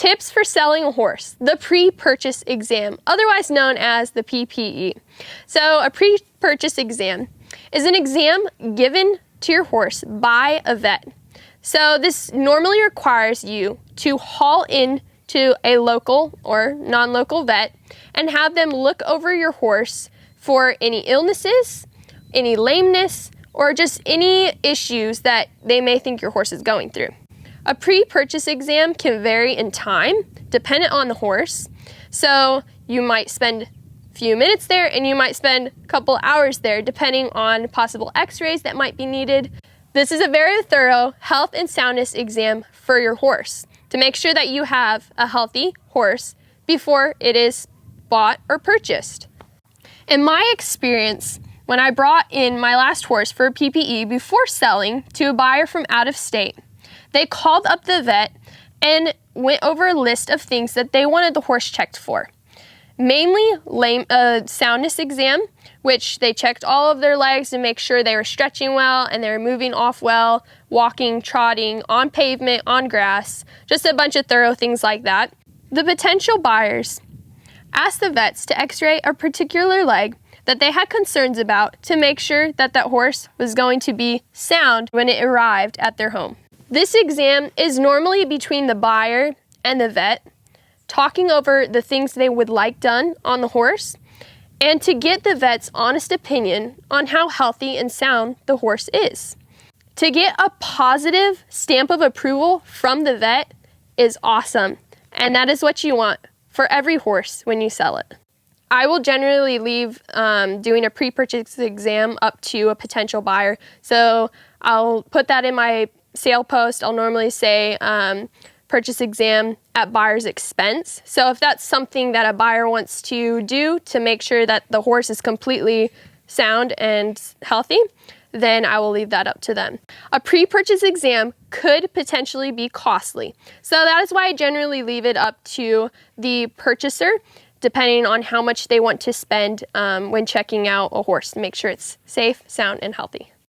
Tips for selling a horse, the pre-purchase exam, otherwise known as the PPE. So a pre-purchase exam is an exam given to your horse by a vet. So this normally requires you to haul in to a local or non-local vet and have them look over your horse for any illnesses, any lameness, or just any issues that they may think your horse is going through. A pre-purchase exam can vary in time, dependent on the horse. So you might spend a few minutes there and you might spend a couple hours there, depending on possible x-rays that might be needed. This is a very thorough health and soundness exam for your horse to make sure that you have a healthy horse before it is bought or purchased. In my experience, when I brought in my last horse for a PPE before selling to a buyer from out of state, they called up the vet and went over a list of things that they wanted the horse checked for. Mainly soundness exam, which they checked all of their legs to make sure they were stretching well and they were moving off well, walking, trotting, on pavement, on grass, just a bunch of thorough things like that. The potential buyers asked the vets to x-ray a particular leg that they had concerns about to make sure that that horse was going to be sound when it arrived at their home. This exam is normally between the buyer and the vet, talking over the things they would like done on the horse, and to get the vet's honest opinion on how healthy and sound the horse is. To get a positive stamp of approval from the vet is awesome, and that is what you want for every horse when you sell it. I will generally leave doing a pre-purchase exam up to a potential buyer, so I'll put that in my sale post. I'll normally say purchase exam at buyer's expense. So if that's something that a buyer wants to do to make sure that the horse is completely sound and healthy, then I will leave that up to them. A pre-purchase exam could potentially be costly. So that is why I generally leave it up to the purchaser, depending on how much they want to spend when checking out a horse to make sure it's safe, sound, and healthy.